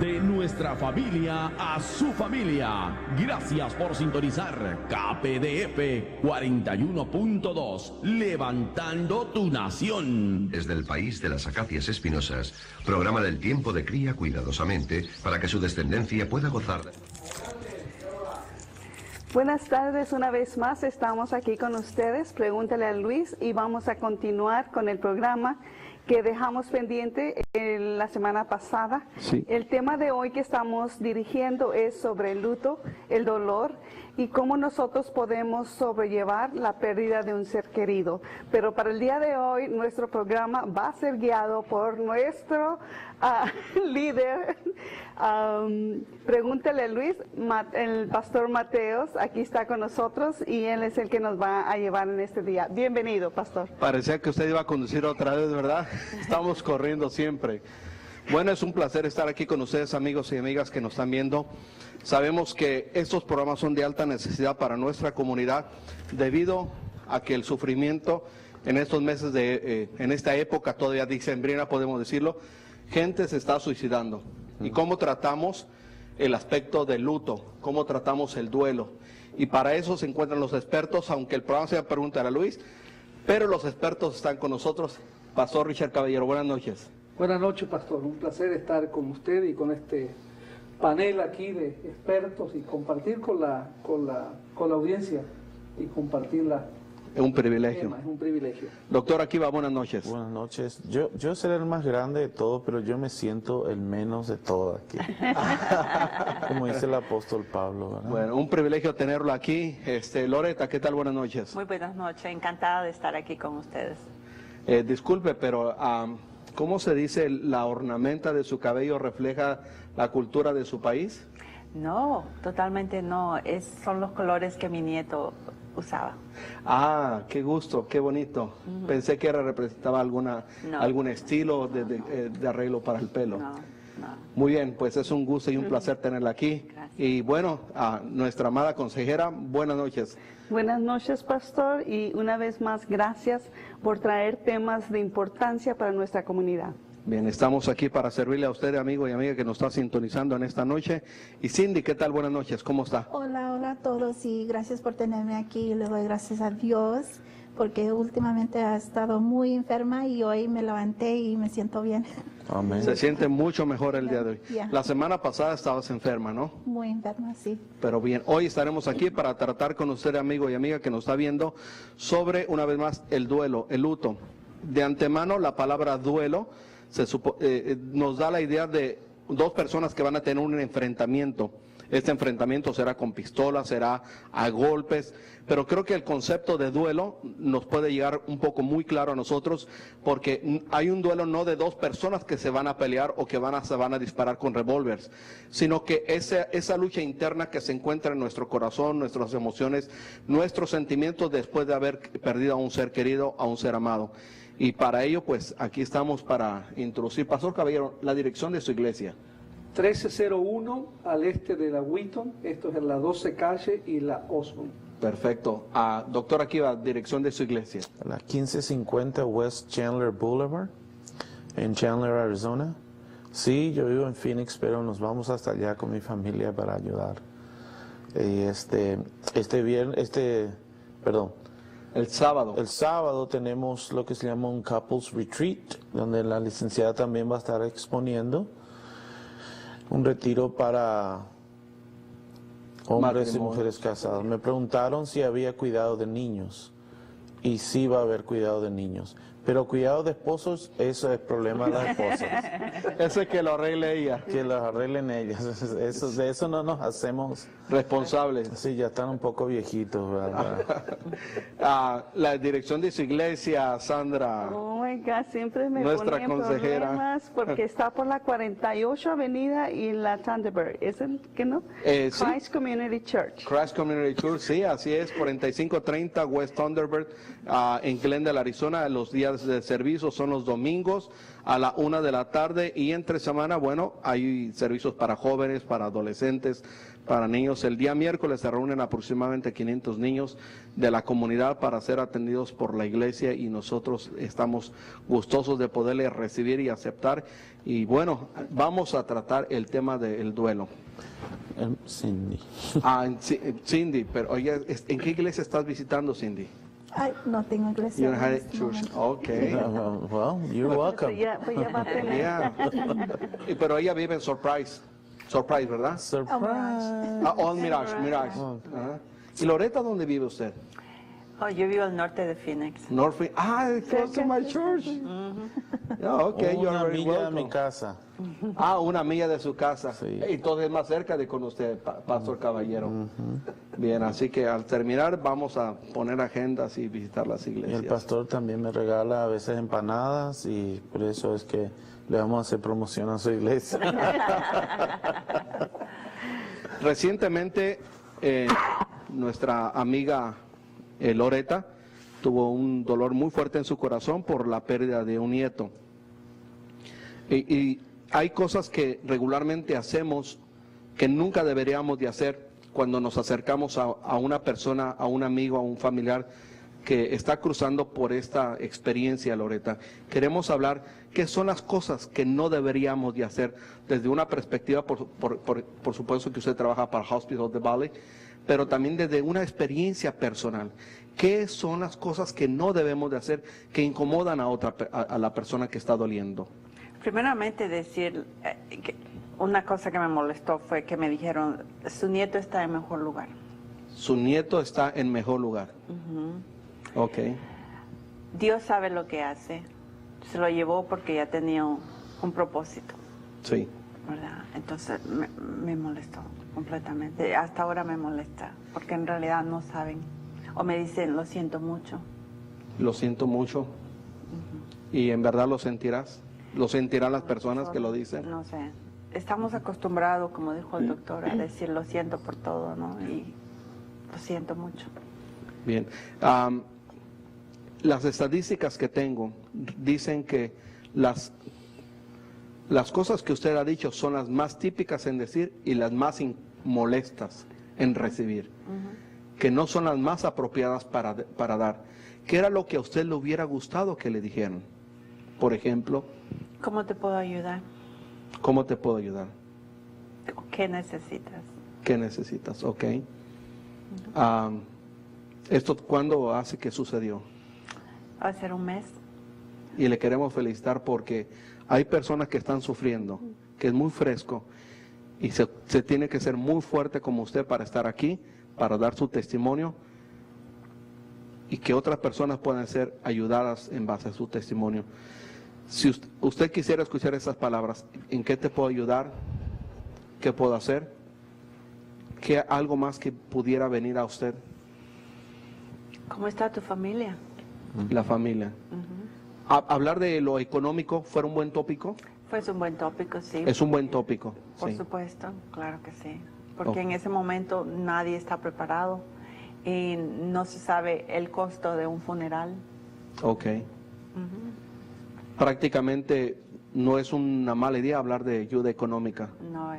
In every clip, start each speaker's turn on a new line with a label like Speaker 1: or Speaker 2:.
Speaker 1: De nuestra familia a su familia. Gracias por sintonizar KPDF 41.2, levantando tu nación.
Speaker 2: Desde el país de las acacias espinosas, programa del tiempo de cría cuidadosamente para que su descendencia pueda gozar.
Speaker 3: Buenas tardes, una vez más estamos aquí con ustedes, Pregúntale a Luis, y vamos a continuar con el programa que dejamos pendiente la semana pasada.
Speaker 4: Sí.
Speaker 3: El tema de hoy que estamos dirigiendo es sobre el luto, el dolor y cómo nosotros podemos sobrellevar la pérdida de un ser querido. Pero para el día de hoy nuestro programa va a ser guiado por nuestro líder. Pregúntale a Luis, el pastor Mateos, aquí está con nosotros y él es el que nos va a llevar en este día. Bienvenido, pastor.
Speaker 4: Parecía que usted iba a conducir otra vez, ¿verdad? Estamos corriendo siempre. Bueno, es un placer estar aquí con ustedes, amigos y amigas que nos están viendo. Sabemos que estos programas son de alta necesidad para nuestra comunidad debido a que el sufrimiento en estos meses en esta época todavía dicembrina, podemos decirlo, gente se está suicidando. ¿Y cómo tratamos el aspecto del luto? ¿Cómo tratamos el duelo? Y para eso se encuentran los expertos, aunque el programa sea Pregúntale a Luis, pero los expertos están con nosotros. Pastor Richard Caballero, buenas noches.
Speaker 5: Buenas noches, pastor. Un placer estar con usted y con este panel aquí de expertos y compartir con la audiencia y compartirla.
Speaker 4: Es un privilegio.
Speaker 5: Es un privilegio.
Speaker 4: Doctor Akiva, buenas noches.
Speaker 6: Buenas noches. Yo seré el más grande de todos, pero yo me siento el menos de todo aquí. Como dice el apóstol Pablo, ¿verdad?
Speaker 4: Bueno, un privilegio tenerlo aquí. Loreta, ¿qué tal? Buenas noches.
Speaker 7: Muy buenas noches, encantada de estar aquí con ustedes.
Speaker 4: Disculpe, pero ¿cómo se dice la ornamenta de su cabello refleja la cultura de su país?
Speaker 7: No, totalmente no. Son los colores que mi nieto usaba.
Speaker 4: Ah, qué gusto, qué bonito. Pensé que representaba algún estilo de arreglo para el pelo.
Speaker 7: No.
Speaker 4: Muy bien, pues es un gusto y un placer tenerla aquí.
Speaker 7: Gracias.
Speaker 4: Y bueno, a nuestra amada consejera, buenas noches.
Speaker 3: Buenas noches, pastor, y una vez más gracias por traer temas de importancia para nuestra comunidad.
Speaker 4: Bien, estamos aquí para servirle a usted, amigo y amiga que nos está sintonizando en esta noche. Y Cindy, ¿qué tal? Buenas noches, ¿cómo está?
Speaker 8: Hola a todos y gracias por tenerme aquí. Le doy gracias a Dios porque últimamente ha estado muy enferma y hoy me levanté y me siento bien.
Speaker 6: Amén.
Speaker 4: Se siente mucho mejor el día de hoy.
Speaker 8: Ya.
Speaker 4: La semana pasada estabas enferma, ¿no?
Speaker 8: Muy enferma, sí.
Speaker 4: Pero bien, hoy estaremos aquí para tratar con usted, amigo y amiga que nos está viendo, sobre, una vez más, el duelo, el luto. De antemano, la palabra duelo nos da la idea de dos personas que van a tener un enfrentamiento. Este enfrentamiento será con pistolas, será a golpes, pero creo que el concepto de duelo nos puede llegar un poco muy claro a nosotros, porque hay un duelo no de dos personas que se van a pelear o que se van a disparar con revólveres, sino que esa lucha interna que se encuentra en nuestro corazón, nuestras emociones, nuestros sentimientos después de haber perdido a un ser querido, a un ser amado. Y para ello, pues, aquí estamos para introducir, Pastor Caballero, la dirección de su iglesia.
Speaker 5: 1301 al este de la Wheaton, esto es en la 12 calle y la Osborne.
Speaker 4: Perfecto. Doctor Akiva, dirección de su iglesia.
Speaker 6: La 1550 West Chandler Boulevard, en Chandler, Arizona. Sí, yo vivo en Phoenix, pero nos vamos hasta allá con mi familia para ayudar. Y
Speaker 4: El sábado.
Speaker 6: El sábado tenemos lo que se llama un Couples Retreat, donde la licenciada también va a estar exponiendo. Un retiro para hombres y mujeres casados. Me preguntaron si había cuidado de niños. Y sí va a haber cuidado de niños. Pero cuidado de esposos, eso es problema de las esposas.
Speaker 4: Ese que lo arregle ella.
Speaker 6: Que lo arreglen ellas. De eso no nos hacemos
Speaker 4: responsables.
Speaker 6: Sí, ya están un poco viejitos, ¿verdad?
Speaker 4: La dirección de su iglesia, Sandra.
Speaker 3: Oh my God, siempre me
Speaker 4: nuestra
Speaker 3: ponen
Speaker 4: consejera.
Speaker 3: problemas porque está por la 48 Avenida y la Thunderbird. ¿Es el que no? Christ
Speaker 4: Sí.
Speaker 3: Community Church.
Speaker 4: Christ Community Church, sí, así es, 4530 West Thunderbird, en Glendale, Arizona. Los días de servicio son los domingos a la 1 de la tarde y entre semana, bueno, hay servicios para jóvenes, para adolescentes, para niños. El día miércoles se reúnen aproximadamente 500 niños de la comunidad para ser atendidos por la iglesia y nosotros estamos gustosos de poderles recibir y aceptar. Y bueno, vamos a tratar el tema del duelo.
Speaker 6: Cindy.
Speaker 4: Cindy, pero oye, ¿en qué iglesia estás visitando, Cindy?
Speaker 8: Ay, no tengo iglesia.
Speaker 4: You don't have
Speaker 8: en
Speaker 4: it?
Speaker 8: este
Speaker 4: Church.
Speaker 8: momento.
Speaker 4: Okay.
Speaker 6: Well, you're welcome.
Speaker 3: Pues ya va a tener.
Speaker 4: Yeah. Pero ella vive en Surprise, ¿verdad?
Speaker 6: Surprise.
Speaker 4: Mirage. Ajá. ¿Y Loretta, dónde vive usted?
Speaker 7: Oh, yo vivo al norte de Phoenix.
Speaker 4: Norfolk. Close to my church. Yeah, okay, you're
Speaker 6: Una
Speaker 4: very
Speaker 6: milla de
Speaker 4: welcome.
Speaker 6: mi casa.
Speaker 4: Una milla de su casa.
Speaker 6: Sí.
Speaker 4: Entonces más cerca de con usted, Pastor Caballero. Bien, así que al terminar vamos a poner agendas y visitar las
Speaker 6: Y
Speaker 4: iglesias.
Speaker 6: el pastor también me regala a veces empanadas y por eso es que le vamos a hacer promoción a su iglesia.
Speaker 4: Recientemente, nuestra amiga Loretta tuvo un dolor muy fuerte en su corazón por la pérdida de un nieto. Y hay cosas que regularmente hacemos que nunca deberíamos de hacer cuando nos acercamos a una persona, a un amigo, a un familiar que está cruzando por esta experiencia, Loretta. Queremos hablar qué son las cosas que no deberíamos de hacer desde una perspectiva, por supuesto que usted trabaja para Hospital of the Valley, pero también desde una experiencia personal. ¿Qué son las cosas que no debemos de hacer que incomodan a la persona que está doliendo?
Speaker 7: Primeramente decir, que una cosa que me molestó fue que me dijeron, su nieto está en mejor lugar.
Speaker 4: Su nieto está en mejor lugar. Ok.
Speaker 7: Dios sabe lo que hace. Se lo llevó porque ya tenía un propósito,
Speaker 4: Sí.
Speaker 7: ¿verdad? Entonces me molestó completamente. Hasta ahora me molesta, porque en realidad no saben. O me dicen, lo siento mucho.
Speaker 4: Lo siento mucho. ¿Y en verdad lo sentirás? ¿Lo sentirán las personas que lo dicen?
Speaker 7: No sé. Estamos acostumbrados, como dijo el doctor, a decir lo siento por todo, ¿no? Y lo siento mucho.
Speaker 4: Bien. Las estadísticas que tengo dicen que las cosas que usted ha dicho son las más típicas en decir y las más molestas en recibir, que no son las más apropiadas para dar. ¿Qué era lo que a usted le hubiera gustado que le dijeran? Por ejemplo,
Speaker 7: ¿Cómo te puedo ayudar?
Speaker 4: ¿cómo te puedo ayudar?
Speaker 7: ¿Qué necesitas?
Speaker 4: ¿Qué necesitas? Ok. ¿Esto cuándo hace que sucedió?
Speaker 7: Va a ser un mes.
Speaker 4: Y le queremos felicitar porque hay personas que están sufriendo, que es muy fresco y se tiene que ser muy fuerte como usted para estar aquí, para dar su testimonio y que otras personas puedan ser ayudadas en base a su testimonio. Si usted quisiera escuchar esas palabras, ¿en qué te puedo ayudar? ¿Qué puedo hacer? ¿Qué algo más que pudiera venir a usted?
Speaker 7: ¿Cómo está tu familia?
Speaker 4: La familia. Hablar de lo económico fuera un buen tópico.
Speaker 7: Pues un buen tópico, sí.
Speaker 4: Es un buen tópico.
Speaker 7: Por
Speaker 4: Sí.
Speaker 7: supuesto, claro que sí. Porque
Speaker 4: Ok.
Speaker 7: en ese momento nadie está preparado y no se sabe el costo de un funeral.
Speaker 4: Ok. Prácticamente no es una mala idea hablar de ayuda económica.
Speaker 7: No.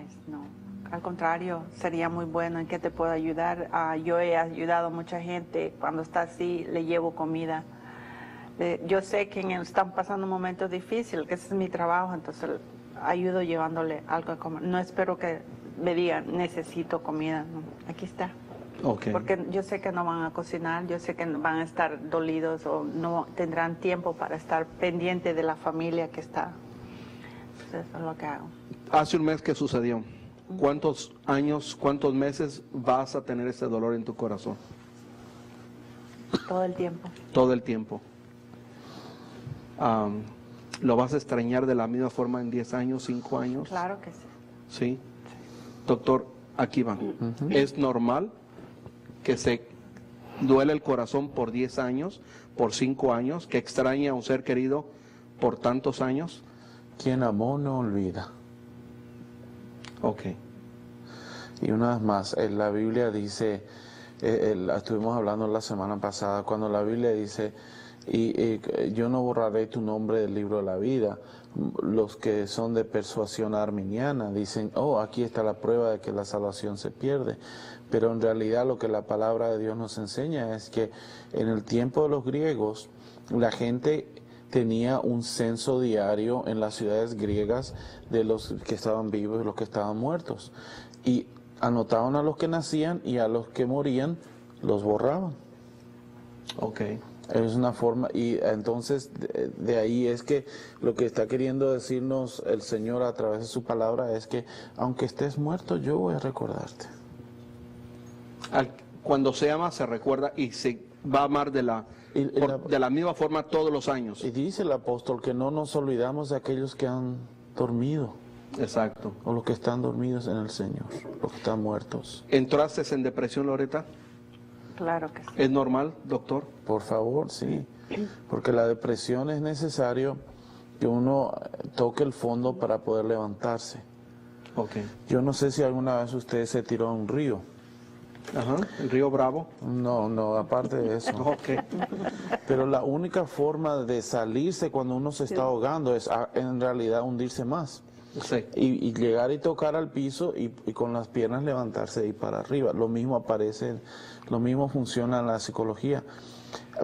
Speaker 7: Al contrario, sería muy bueno. ¿En qué te puedo ayudar? Yo he ayudado a mucha gente. Cuando está así, le llevo comida. Yo sé que están pasando momentos difíciles, que ese es mi trabajo, entonces ayudo llevándole algo a comer. No espero que me digan, necesito comida. No, aquí está.
Speaker 4: Okay.
Speaker 7: Porque yo sé que no van a cocinar, yo sé que van a estar dolidos o no tendrán tiempo para estar pendiente de la familia que está. Entonces, eso es lo que hago.
Speaker 4: Hace un mes que sucedió. ¿Cuántos años, cuántos meses vas a tener ese dolor en tu corazón?
Speaker 7: Todo el tiempo.
Speaker 4: Todo el tiempo. ¿Lo vas a extrañar de la misma forma en 10 años, 5 años?
Speaker 7: Claro que sí.
Speaker 4: ¿Sí? Doctor, aquí va. ¿Es normal que se duele el corazón por 10 años, por 5 años, que extrañe a un ser querido por tantos años?
Speaker 6: Quien amó no olvida.
Speaker 4: Ok.
Speaker 6: Y una vez más, la Biblia dice, estuvimos hablando la semana pasada, cuando la Biblia dice, y yo no borraré tu nombre del libro de la vida. Los que son de persuasión arminiana dicen, oh, aquí está la prueba de que la salvación se pierde. Pero en realidad lo que la palabra de Dios nos enseña es que en el tiempo de los griegos, la gente tenía un censo diario en las ciudades griegas de los que estaban vivos y los que estaban muertos. Y anotaban a los que nacían y a los que morían los borraban.
Speaker 4: Ok.
Speaker 6: Es una forma, y entonces de ahí es que lo que está queriendo decirnos el Señor a través de su palabra es que aunque estés muerto, yo voy a recordarte.
Speaker 4: Cuando se ama, se recuerda y se va a amar de la misma forma todos los años.
Speaker 6: Y dice el apóstol que no nos olvidamos de aquellos que han dormido.
Speaker 4: Exacto.
Speaker 6: O los que están dormidos en el Señor, los que están muertos.
Speaker 4: ¿Entraste en depresión, Loreta?
Speaker 7: Claro que sí.
Speaker 4: ¿Es normal, doctor?
Speaker 6: Por favor, sí. Porque la depresión es necesario que uno toque el fondo para poder levantarse.
Speaker 4: Ok.
Speaker 6: Yo no sé si alguna vez usted se tiró a un río.
Speaker 4: Ajá, el río Bravo.
Speaker 6: No, aparte de eso.
Speaker 4: Ok.
Speaker 6: Pero la única forma de salirse cuando uno se está ahogando es en realidad hundirse más.
Speaker 4: Sí.
Speaker 6: Y llegar y tocar al piso y con las piernas levantarse y para arriba. Lo mismo aparece, lo mismo funciona en la psicología.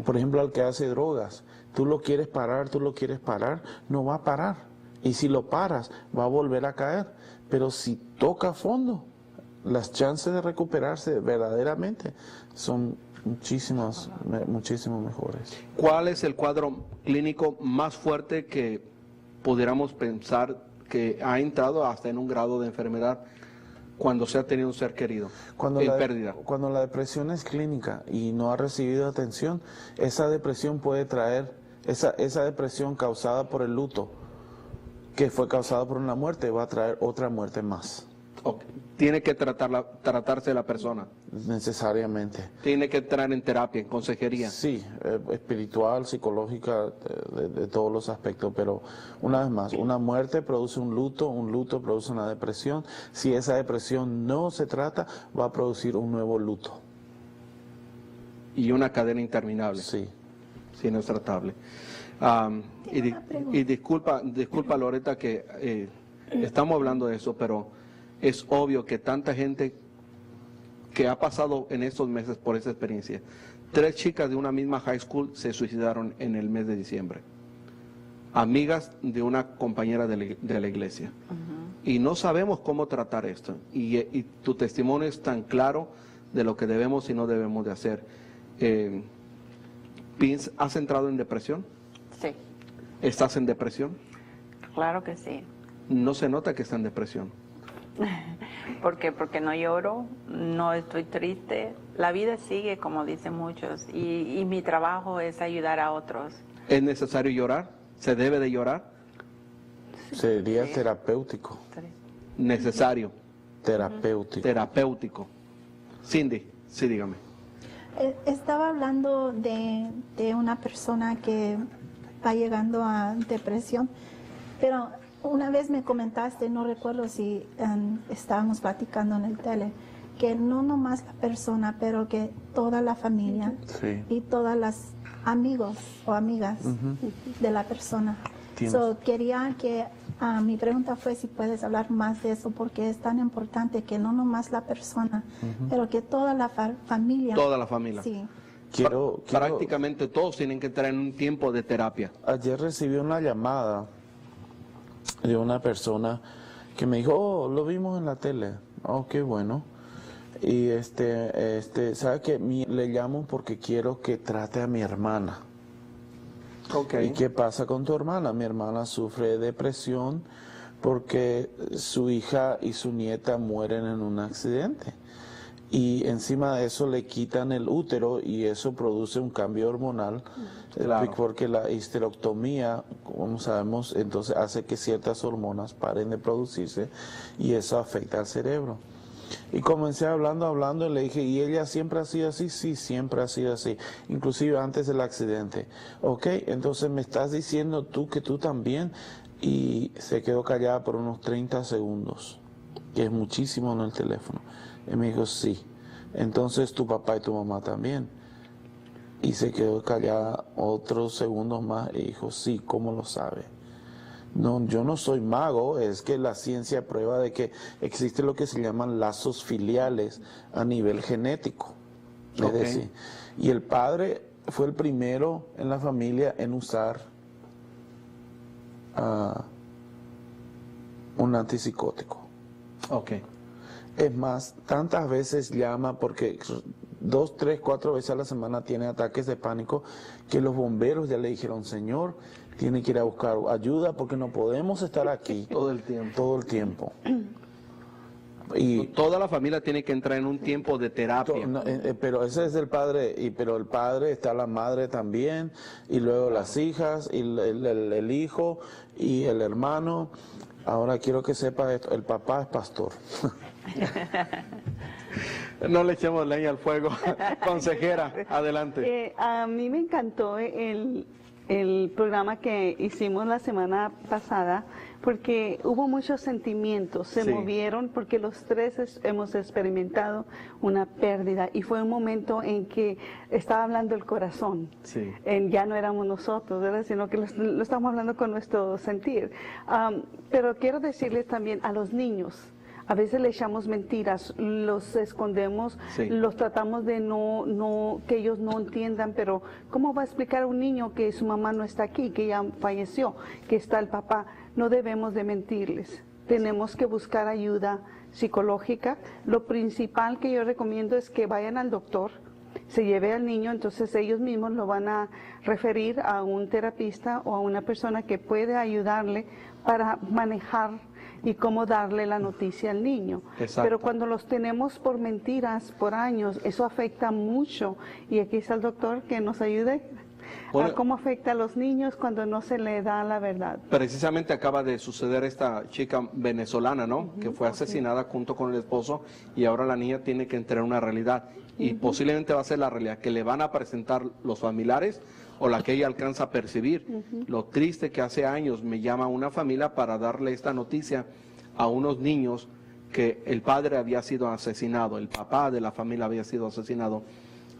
Speaker 6: Por ejemplo, al que hace drogas, tú lo quieres parar, no va a parar. Y si lo paras, va a volver a caer. Pero si toca fondo, las chances de recuperarse verdaderamente son muchísimo mejores.
Speaker 4: ¿Cuál es el cuadro clínico más fuerte que pudiéramos pensar que ha entrado hasta en un grado de enfermedad cuando se ha tenido un ser querido pérdida?
Speaker 6: Cuando la depresión es clínica y no ha recibido atención, esa depresión puede traer, esa depresión causada por el luto, que fue causada por una muerte, va a traer otra muerte más.
Speaker 4: Okay. Tiene que tratarse la persona.
Speaker 6: Necesariamente.
Speaker 4: Tiene que entrar en terapia, en consejería.
Speaker 6: Sí, espiritual, psicológica, de todos los aspectos, pero una vez más, una muerte produce un luto produce una depresión. Si esa depresión no se trata, va a producir un nuevo luto.
Speaker 4: Y una cadena interminable.
Speaker 6: Sí.
Speaker 4: Si no es tratable. Y disculpa Loreta que estamos hablando de eso, pero es obvio que tanta gente que ha pasado en estos meses por esa experiencia. 3 chicas de una misma high school se suicidaron en el mes de diciembre. Amigas de una compañera de la iglesia. Y no sabemos cómo tratar esto. Y tu testimonio es tan claro de lo que debemos y no debemos de hacer. ¿Has entrado en depresión?
Speaker 7: Sí.
Speaker 4: ¿Estás en depresión?
Speaker 7: Claro que sí.
Speaker 4: No se nota que está en depresión.
Speaker 7: ¿Por qué? Porque no lloro, no estoy triste. La vida sigue, como dicen muchos, y mi trabajo es ayudar a otros.
Speaker 4: ¿Es necesario llorar? ¿Se debe de llorar?
Speaker 6: Sería terapéutico.
Speaker 4: Necesario.
Speaker 6: Terapéutico.
Speaker 4: Cindy, sí, dígame.
Speaker 8: Estaba hablando de una persona que va llegando a depresión, pero una vez me comentaste, no recuerdo si estábamos platicando en el tele, que no nomás la persona, pero que toda la familia y todas las amigos o amigas de la persona. Quería que mi pregunta fue si puedes hablar más de eso, porque es tan importante que no nomás la persona, pero que toda la familia.
Speaker 4: Toda la familia.
Speaker 8: Sí.
Speaker 4: Prácticamente todos tienen que entrar en un tiempo de terapia.
Speaker 6: Ayer recibí una llamada de una persona que me dijo, oh, lo vimos en la tele. Oh, qué bueno. Y ¿sabe qué? Le llamo porque quiero que trate a mi hermana.
Speaker 4: Okay.
Speaker 6: ¿Y qué pasa con tu hermana? Mi hermana sufre de depresión porque su hija y su nieta mueren en un accidente. Y encima de eso le quitan el útero y eso produce un cambio hormonal, claro, porque la histerectomía, como sabemos, entonces hace que ciertas hormonas paren de producirse y eso afecta al cerebro. Y comencé hablando y le dije, ¿y ella siempre ha sido así? Sí, siempre ha sido así, inclusive antes del accidente. Ok, entonces me estás diciendo tú que tú también. Y se quedó callada por unos 30 segundos, que es muchísimo en el teléfono. Y me dijo, sí. Entonces tu papá y tu mamá también. Y se quedó callada otros segundos más y dijo, sí, ¿cómo lo sabe? No, yo no soy mago, es que la ciencia prueba de que existe lo que se llaman lazos filiales a nivel genético. Es decir, y el padre fue el primero en la familia en usar un antipsicótico. Es más, tantas veces llama porque 2, 3, 4 veces a la semana tiene ataques de pánico que los bomberos ya le dijeron, señor, tiene que ir a buscar ayuda porque no podemos estar aquí
Speaker 4: Todo el tiempo.
Speaker 6: todo el tiempo. Y
Speaker 4: Toda la familia tiene que entrar en un tiempo de terapia.
Speaker 6: pero ese es el padre, pero el padre, está la madre también, y luego las hijas, y el hijo, y el hermano. Ahora quiero que sepa esto, el papá es pastor.
Speaker 4: No le echemos leña al fuego. Consejera, adelante.
Speaker 3: A mí me encantó el programa que hicimos la semana pasada porque hubo muchos sentimientos, se
Speaker 4: Sí.
Speaker 3: movieron porque los tres hemos experimentado una pérdida y fue un momento en que estaba hablando el corazón.
Speaker 4: Sí.
Speaker 3: Ya no éramos nosotros, ¿verdad? Sino que lo estamos hablando con nuestro sentir. Pero quiero decirles también a los niños, a veces le echamos mentiras, los escondemos,
Speaker 4: Sí.
Speaker 3: los tratamos de que ellos no entiendan, pero ¿cómo va a explicar a un niño que su mamá no está aquí, que ya falleció, que está el papá? No debemos de mentirles. Tenemos que buscar ayuda psicológica. Lo principal que yo recomiendo es que vayan al doctor, se lleve al niño, entonces ellos mismos lo van a referir a un terapista o a una persona que puede ayudarle para manejar y cómo darle la noticia al niño.
Speaker 4: Exacto.
Speaker 3: Pero cuando los tenemos por mentiras, por años, eso afecta mucho. Y aquí está el doctor que nos ayude
Speaker 4: Bueno,
Speaker 3: a cómo afecta a los niños cuando no se le da la verdad.
Speaker 4: Precisamente acaba de suceder esta chica venezolana, ¿no? Que fue asesinada junto con el esposo y ahora la niña tiene que entrar en una realidad y posiblemente va a ser la realidad que le van a presentar los familiares o la que ella alcanza a percibir. Lo triste que hace años me llama una familia para darle esta noticia a unos niños que el padre había sido asesinado, el papá de la familia había sido asesinado.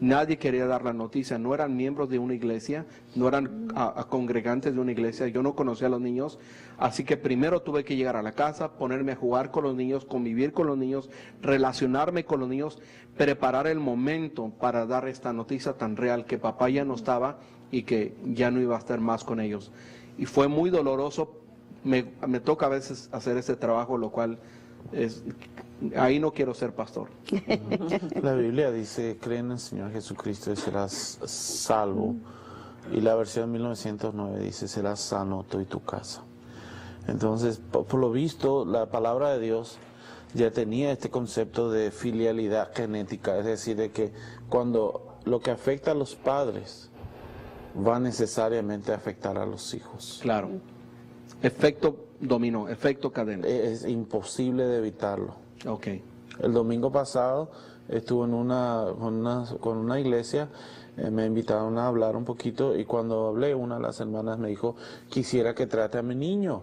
Speaker 4: Nadie quería dar la noticia, no eran miembros de una iglesia, no eran congregantes de una iglesia, yo no conocía a los niños, así que primero tuve que llegar a la casa, ponerme a jugar con los niños, convivir con los niños, relacionarme con los niños, preparar el momento para dar esta noticia tan real que papá ya no estaba y que ya no iba a estar más con ellos. Y fue muy doloroso, me toca a veces hacer ese trabajo, lo cual es... Ahí no quiero ser pastor.
Speaker 6: La Biblia dice, cree en el Señor Jesucristo y serás salvo. Y la versión 1909 dice, serás sano tú y tu casa. Entonces, por lo visto, la palabra de Dios ya tenía este concepto de filialidad genética, es decir, de que cuando lo que afecta a los padres va necesariamente a afectar a los hijos.
Speaker 4: Claro. Efecto dominó, efecto cadena.
Speaker 6: Es imposible de evitarlo.
Speaker 4: Ok.
Speaker 6: El domingo pasado estuve con una iglesia, me invitaron a hablar un poquito y cuando hablé, una de las hermanas me dijo, quisiera que trate a mi niño.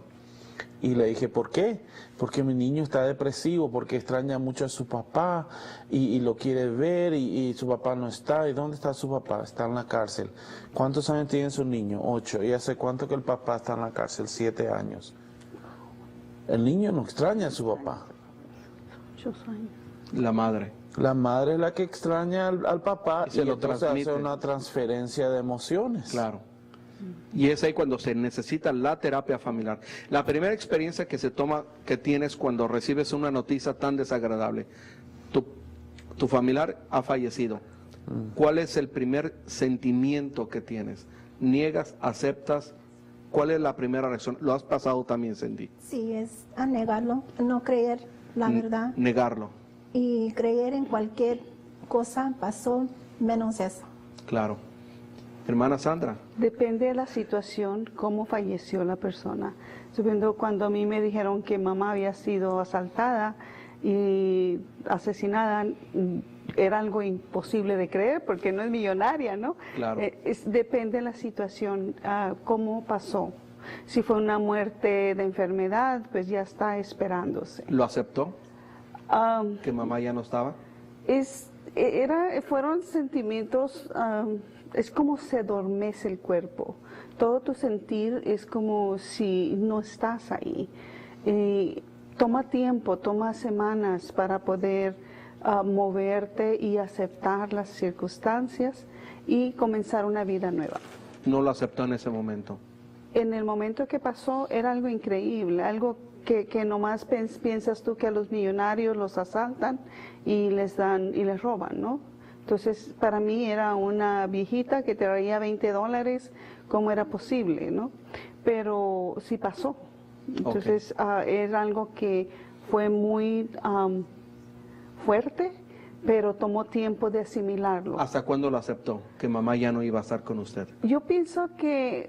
Speaker 6: Y le dije, ¿por qué? Porque mi niño está depresivo, porque extraña mucho a su papá y lo quiere ver y su papá no está. ¿Y dónde está su papá? Está en la cárcel. ¿Cuántos años tiene su niño? 8. ¿Y hace cuánto que el papá está en la cárcel? 7 años. El niño no extraña a su papá.
Speaker 4: La madre.
Speaker 6: La madre es la que extraña al papá
Speaker 4: Y se
Speaker 6: y
Speaker 4: lo
Speaker 6: entonces
Speaker 4: transmite.
Speaker 6: hace una transferencia de emociones.
Speaker 4: Claro. Y es ahí cuando se necesita la terapia familiar. La primera experiencia que tienes cuando recibes una noticia tan desagradable, tu familiar ha fallecido. ¿Cuál es el primer sentimiento que tienes? ¿Niegas, aceptas? ¿Cuál es la primera reacción? ¿Lo has pasado también, Cindy?
Speaker 8: Sí, es a negarlo, no creer la verdad
Speaker 4: Negarlo,
Speaker 8: y creer en cualquier cosa pasó menos eso.
Speaker 4: claro. Hermana Sandra.
Speaker 3: Depende de la situación, cómo falleció la persona. Subiendo cuando a mí me dijeron que mamá había sido asaltada y asesinada, era algo imposible de creer porque no es millonaria, ¿no?
Speaker 4: Claro.
Speaker 3: Depende de la situación, cómo pasó. Si fue una muerte de enfermedad, pues ya está esperándose.
Speaker 4: ¿Lo aceptó?
Speaker 3: Um,
Speaker 4: ¿Que mamá ya no estaba?
Speaker 3: fueron sentimientos es como se adormece el cuerpo. Todo tu sentir es como si no estás ahí. Toma tiempo, toma semanas para poder moverte y aceptar las circunstancias y comenzar una vida nueva.
Speaker 4: No lo aceptó en ese momento.
Speaker 3: En el momento que pasó era algo increíble, algo que nomás piensas tú que a los millonarios los asaltan y les roban, ¿no? Entonces, para mí era una viejita que traía $20, ¿cómo era posible, no? Pero sí pasó. Entonces, era algo que fue muy fuerte, pero tomó tiempo de asimilarlo.
Speaker 4: ¿Hasta cuándo lo aceptó? Que mamá ya no iba a estar con usted.
Speaker 3: Yo pienso que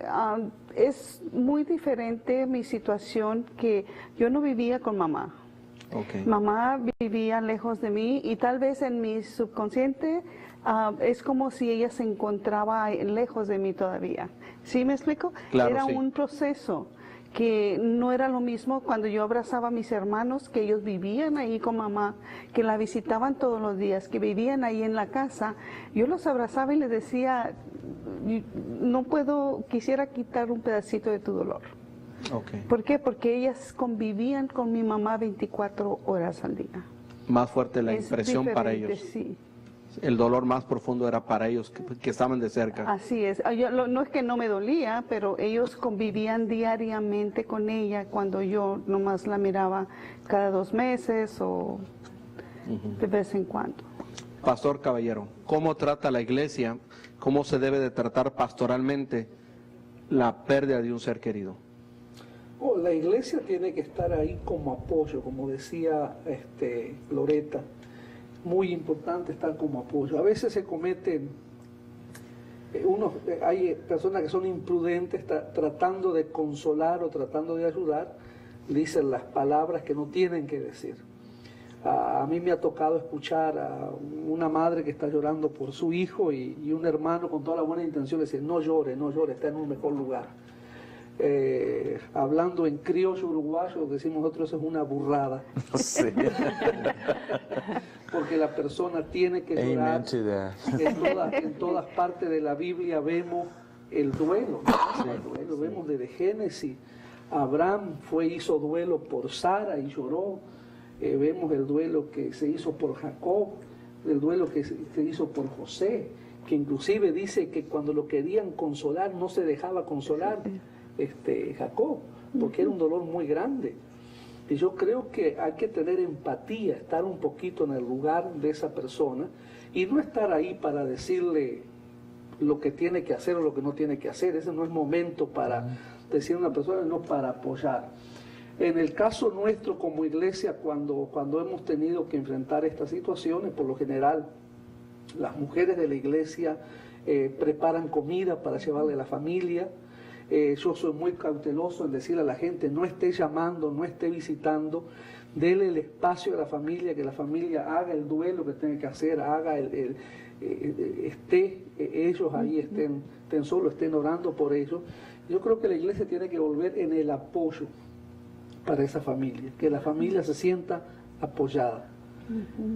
Speaker 3: es muy diferente mi situación, que yo no vivía con mamá. Mamá vivía lejos de mí y tal vez en mi subconsciente es como si ella se encontraba lejos de mí todavía. ¿Sí me explico?
Speaker 4: Claro,
Speaker 3: era
Speaker 4: sí.
Speaker 3: un proceso que no era lo mismo cuando yo abrazaba a mis hermanos, que ellos vivían ahí con mamá, que la visitaban todos los días, que vivían ahí en la casa. Yo los abrazaba y les decía, no puedo, quisiera quitar un pedacito de tu dolor. ¿Por qué? Porque ellas convivían con mi mamá 24 horas al día.
Speaker 4: Más fuerte la
Speaker 3: Es
Speaker 4: impresión para
Speaker 3: diferente,
Speaker 4: ellos.
Speaker 3: Sí.
Speaker 4: El dolor más profundo era para ellos, que estaban de cerca.
Speaker 3: Así es. No es que no me dolía, pero ellos convivían diariamente con ella cuando yo nomás la miraba cada 2 meses o de vez en cuando.
Speaker 4: Pastor Caballero, ¿cómo trata la iglesia, cómo se debe de tratar pastoralmente la pérdida de un ser querido?
Speaker 5: La iglesia tiene que estar ahí como apoyo, como decía Loreta. Muy importante estar como apoyo. A veces se cometen, hay personas que son imprudentes tratando de consolar o tratando de ayudar, dicen las palabras que no tienen que decir. A mí me ha tocado escuchar a una madre que está llorando por su hijo y un hermano con toda la buena intención le dice, no llore, está en un mejor lugar. Hablando en criollo uruguayo, lo que decimos nosotros es una burrada.
Speaker 6: Sí.
Speaker 5: Porque la persona tiene que llorar. En todas partes de la Biblia vemos el duelo, ¿no? El duelo. Vemos desde Génesis, Abraham hizo duelo por Sara y lloró. Vemos el duelo que se hizo por Jacob, el duelo que se hizo por José, que inclusive dice que cuando lo querían consolar no se dejaba consolar Jacob, porque era un dolor muy grande. Y yo creo que hay que tener empatía, estar un poquito en el lugar de esa persona y no estar ahí para decirle lo que tiene que hacer o lo que no tiene que hacer. Ese no es momento para decir a una persona, no para apoyar. En el caso nuestro como iglesia, cuando hemos tenido que enfrentar estas situaciones, por lo general las mujeres de la iglesia preparan comida para llevarle a la familia. Yo soy muy cauteloso en decirle a la gente, no esté llamando, no esté visitando, dele el espacio a la familia, que la familia haga el duelo que tenga que hacer, ellos ahí estén solos, estén orando por ellos. Yo creo que la iglesia tiene que volver en el apoyo para esa familia, que la familia se sienta apoyada.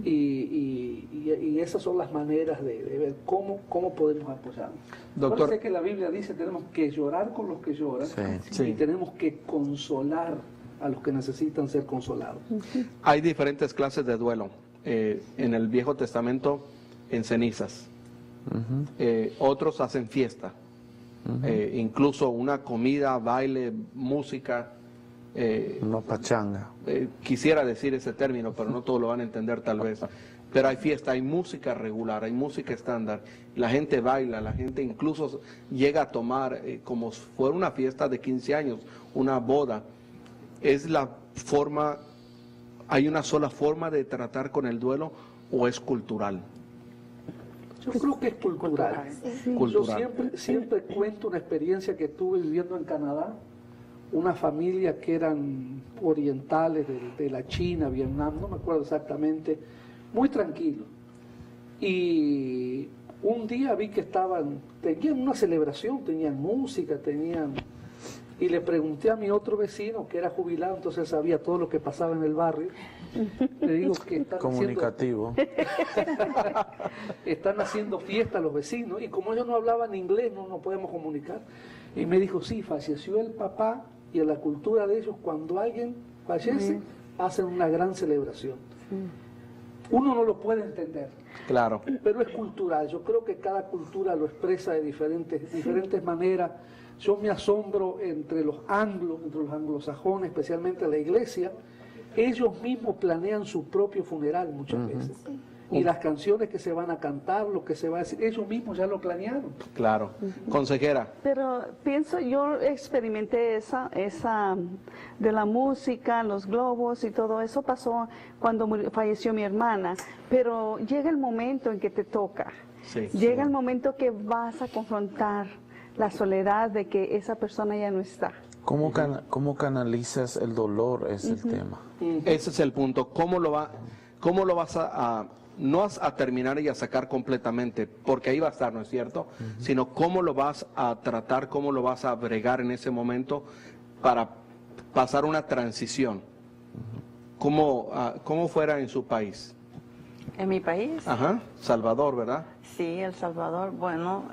Speaker 5: Y esas son las maneras de ver cómo podemos apoyarnos.
Speaker 4: Doctor,
Speaker 5: sé que la Biblia dice tenemos que llorar con los que lloran y tenemos que consolar a los que necesitan ser consolados.
Speaker 4: Hay diferentes clases de duelo. En el Viejo Testamento, en cenizas. Otros hacen fiesta. Incluso una comida, baile, música.
Speaker 6: No pachanga.
Speaker 4: Quisiera decir ese término, pero no todos lo van a entender tal vez. Pero hay fiesta, hay música regular, hay música estándar. La gente baila, la gente incluso llega a tomar como si fuera una fiesta de 15 años, una boda. ¿Es la forma, hay una sola forma de tratar con el duelo o es cultural?
Speaker 5: Yo creo que es cultural. Yo siempre cuento una experiencia que tuve viviendo en Canadá. Una familia que eran orientales de la China, Vietnam, no me acuerdo exactamente, muy tranquilo. Y un día vi que tenían una celebración, tenían música, Y le pregunté a mi otro vecino, que era jubilado, entonces sabía todo lo que pasaba en el barrio. Le digo que están haciendo fiesta los vecinos, y como ellos no hablaban inglés, no nos podemos comunicar. Y me dijo, sí, falleció el papá, y en la cultura de ellos, cuando alguien fallece, hacen una gran celebración. Uno no lo puede entender.
Speaker 4: Claro.
Speaker 5: Pero es cultural. Yo creo que cada cultura lo expresa de diferentes maneras. Yo me asombro entre los anglosajones, especialmente la iglesia. Ellos mismos planean su propio funeral muchas veces. Y las canciones que se van a cantar, lo que se va a decir, ellos mismos ya lo planearon.
Speaker 4: Claro. Consejera.
Speaker 3: Pero pienso, yo experimenté esa de la música, los globos y todo eso pasó cuando falleció mi hermana. Pero llega el momento en que te toca. Llega el momento que vas a confrontar la soledad de que esa persona ya no está.
Speaker 6: ¿Cómo canalizas el dolor? Es el tema.
Speaker 4: Ese es el punto. ¿Cómo lo vas no a terminar y a sacar completamente, porque ahí va a estar, ¿no es cierto? Sino cómo lo vas a tratar, cómo lo vas a bregar en ese momento para pasar una transición. ¿Cómo fuera en su país?
Speaker 7: ¿En mi país?
Speaker 4: Ajá, Salvador, ¿verdad?
Speaker 7: Sí, El Salvador. Bueno,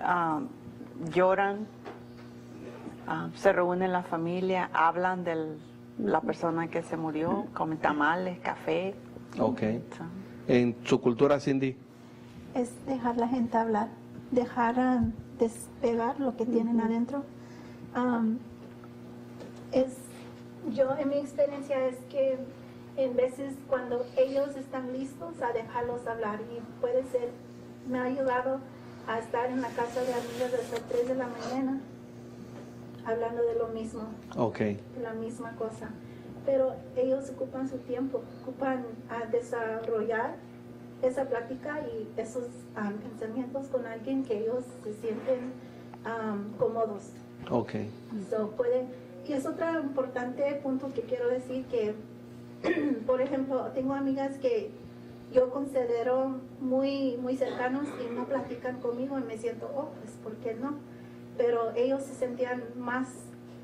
Speaker 7: lloran, se reúnen la familia, hablan de la persona que se murió, comen tamales, café.
Speaker 4: Ok. En su cultura, Cindy.
Speaker 8: Es dejar la gente hablar, dejar despegar lo que tienen adentro. Yo en mi experiencia es que en veces cuando ellos están listos a dejarlos hablar, y puede ser, me ha ayudado a estar en la casa de amigas hasta 3 de la mañana hablando de lo mismo, la misma cosa. Pero ellos ocupan su tiempo, ocupan a desarrollar esa plática y esos pensamientos con alguien que ellos se sienten cómodos. Y es otro importante punto que quiero decir, que por ejemplo, tengo amigas que yo considero muy, muy cercanos y no platican conmigo y me siento, pues ¿por qué no? Pero ellos se sentían más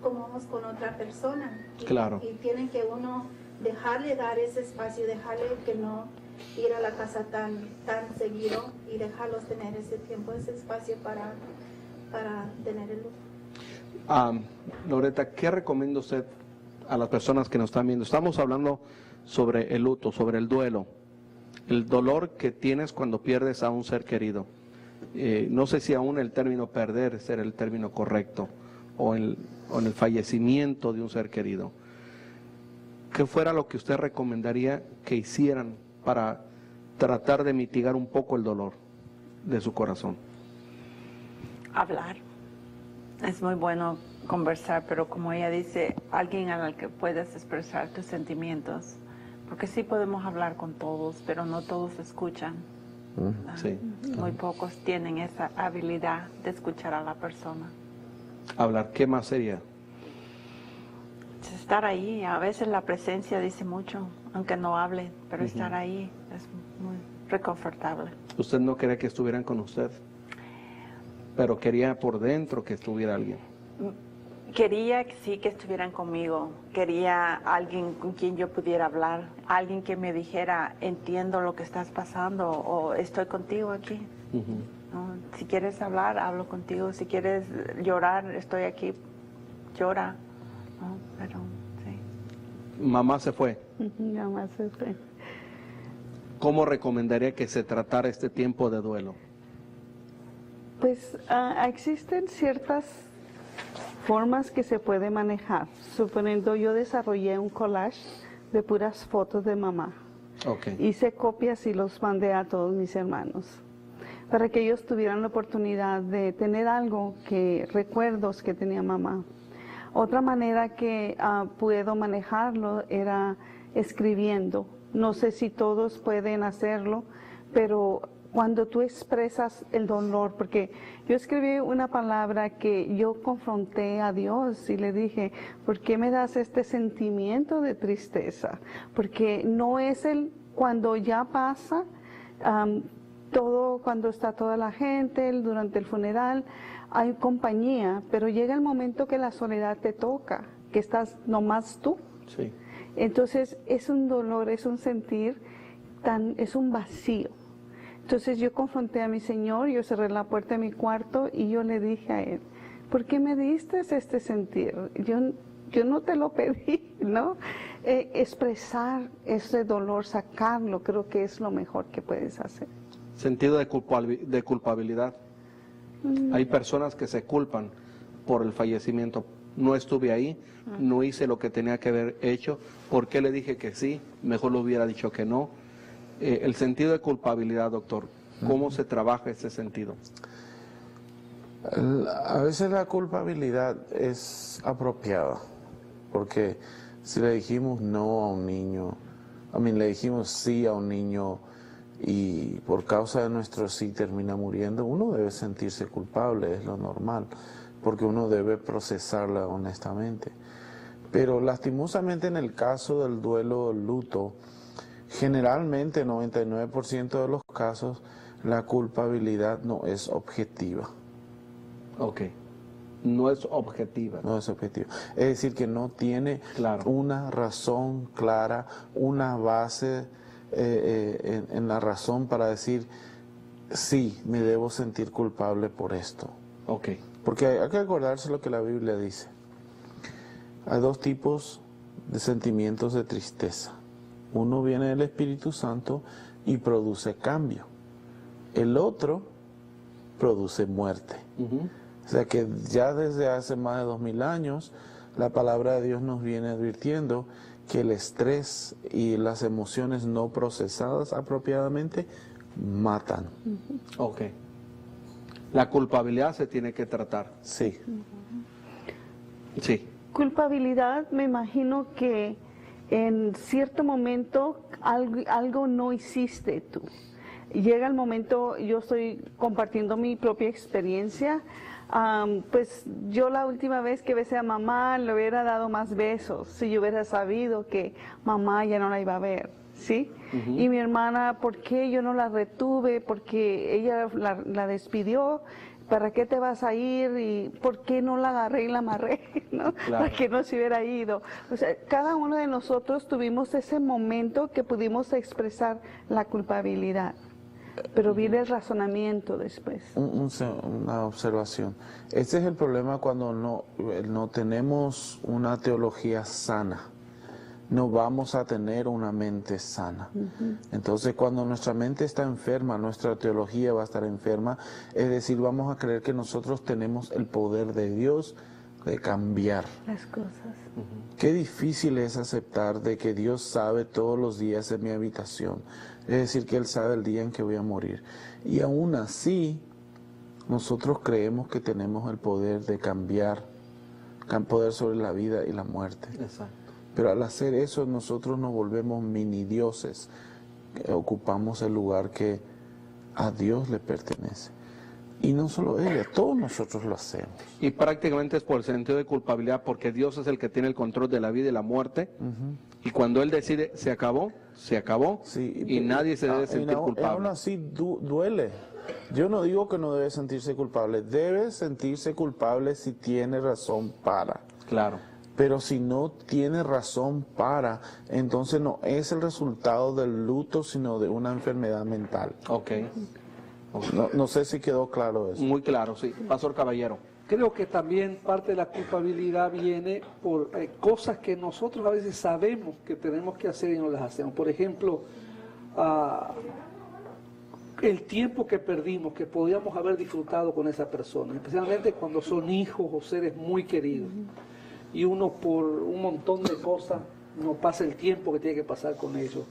Speaker 8: cómodos con otra persona.
Speaker 4: Claro.
Speaker 8: Y tienen que uno dejarle dar ese espacio, dejarle que no ir a la casa tan seguido y dejarlos tener ese tiempo, ese espacio para tener el luto.
Speaker 4: Loretta, ¿qué recomienda usted a las personas que nos están viendo? Estamos hablando sobre el luto, sobre el duelo, el dolor que tienes cuando pierdes a un ser querido. No sé si aún el término perder será el término correcto, o en el fallecimiento de un ser querido. ¿Qué fuera lo que usted recomendaría que hicieran para tratar de mitigar un poco el dolor de su corazón?
Speaker 7: Hablar. Es muy bueno conversar, pero como ella dice, alguien al que puedas expresar tus sentimientos. Porque sí podemos hablar con todos, pero no todos escuchan.
Speaker 4: Sí.
Speaker 7: Muy pocos tienen esa habilidad de escuchar a la persona.
Speaker 4: Hablar, ¿qué más sería?
Speaker 7: Estar ahí, a veces la presencia dice mucho, aunque no hable, pero estar ahí es muy reconfortable.
Speaker 4: ¿Usted no quería que estuvieran con usted? Pero quería por dentro que estuviera alguien.
Speaker 7: Quería sí que estuvieran conmigo, quería alguien con quien yo pudiera hablar, alguien que me dijera, entiendo lo que estás pasando, o estoy contigo aquí. ¿No? Si quieres hablar, hablo contigo, si quieres llorar, estoy aquí, llora. ¿No? Pero sí.
Speaker 4: Mamá se fue.
Speaker 3: Mamá se fue.
Speaker 4: ¿Cómo recomendaría que se tratara este tiempo de duelo?
Speaker 3: Pues existen ciertas formas que se puede manejar. Suponiendo yo desarrollé un collage de puras fotos de mamá. Hice copias y los mandé a todos mis hermanos para que ellos tuvieran la oportunidad de tener algo, recuerdos que tenía mamá. Otra manera que puedo manejarlo era escribiendo. No sé si todos pueden hacerlo, pero cuando tú expresas el dolor, porque yo escribí una palabra que yo confronté a Dios y le dije, ¿por qué me das este sentimiento de tristeza? Porque no es cuando ya pasa, todo, cuando está toda la gente, durante el funeral, hay compañía, pero llega el momento que la soledad te toca, que estás nomás tú.
Speaker 4: Sí.
Speaker 3: Entonces es un dolor, es un sentir, es un vacío. Entonces yo confronté a mi Señor, yo cerré la puerta de mi cuarto y yo le dije a Él, ¿por qué me diste este sentir? Yo no te lo pedí, ¿no? Expresar ese dolor, sacarlo, creo que es lo mejor que puedes hacer.
Speaker 4: Sentido de culpabilidad. Hay personas que se culpan por el fallecimiento. No estuve ahí, no hice lo que tenía que haber hecho. ¿Por qué le dije que sí? Mejor lo hubiera dicho que no. El sentido de culpabilidad, doctor, ¿cómo se trabaja ese sentido?
Speaker 6: A veces la culpabilidad es apropiada, porque si le dijimos no a un niño, le dijimos sí a un niño y por causa de nuestro sí termina muriendo, uno debe sentirse culpable, es lo normal, porque uno debe procesarla honestamente. Pero lastimosamente en el caso del duelo o el luto, generalmente 99% de los casos la culpabilidad no es objetiva.
Speaker 4: Ok, no es objetiva.
Speaker 6: No es objetiva. Es decir, que no tiene una razón clara, una base en la razón para decir, sí, me debo sentir culpable por esto.
Speaker 4: Ok.
Speaker 6: Porque hay que acordarse lo que la Biblia dice. Hay dos tipos de sentimientos de tristeza. Uno viene del Espíritu Santo y produce cambio. El otro produce muerte. O sea que ya desde hace más de 2000 años, la palabra de Dios nos viene advirtiendo que el estrés y las emociones no procesadas apropiadamente matan.
Speaker 4: Ok. La culpabilidad se tiene que tratar.
Speaker 6: Sí.
Speaker 4: Sí.
Speaker 3: Culpabilidad, me imagino que en cierto momento algo no hiciste tú. Llega el momento, yo estoy compartiendo mi propia experiencia, pues yo la última vez que besé a mamá le hubiera dado más besos si yo hubiera sabido que mamá ya no la iba a ver, ¿sí? Y mi hermana, ¿por qué yo no la retuve? Porque ella la despidió. ¿Para qué te vas a ir? ¿Y por qué no la agarré y la amarré? ¿No? Para que no se hubiera ido. O sea, cada uno de nosotros tuvimos ese momento que pudimos expresar la culpabilidad. Pero viene el razonamiento después.
Speaker 6: Una observación. Este es el problema cuando no tenemos una teología sana. No vamos a tener una mente sana. Entonces, cuando nuestra mente está enferma, nuestra teología va a estar enferma. Es decir, vamos a creer que nosotros tenemos el poder de Dios de cambiar
Speaker 3: las cosas.
Speaker 6: Qué difícil es aceptar de que Dios sabe todos los días en mi habitación. Es decir, que Él sabe el día en que voy a morir. Y aún así, nosotros creemos que tenemos el poder de cambiar, poder sobre la vida y la muerte.
Speaker 4: Exacto.
Speaker 6: Pero al hacer eso, nosotros nos volvemos mini dioses. Ocupamos el lugar que a Dios le pertenece. Y no solo ella, todos nosotros lo hacemos.
Speaker 4: Y prácticamente es por el sentido de culpabilidad, porque Dios es el que tiene el control de la vida y la muerte. Y cuando Él decide, se acabó, sí, y nadie se debe sentir culpable.
Speaker 6: Aún así duele. Yo no digo que no debe sentirse culpable. Debe sentirse culpable si tiene razón para.
Speaker 4: Claro.
Speaker 6: Pero si no tiene razón para, entonces no es el resultado del luto, sino de una enfermedad mental.
Speaker 4: Ok.
Speaker 6: No sé si quedó claro eso.
Speaker 4: Muy claro, sí. Pastor Caballero.
Speaker 5: Creo que también parte de la culpabilidad viene por cosas que nosotros a veces sabemos que tenemos que hacer y no las hacemos. Por ejemplo, el tiempo que perdimos, que podíamos haber disfrutado con esa persona, especialmente cuando son hijos o seres muy queridos. Y uno por un montón de cosas no pasa el tiempo que tiene que pasar con ellos.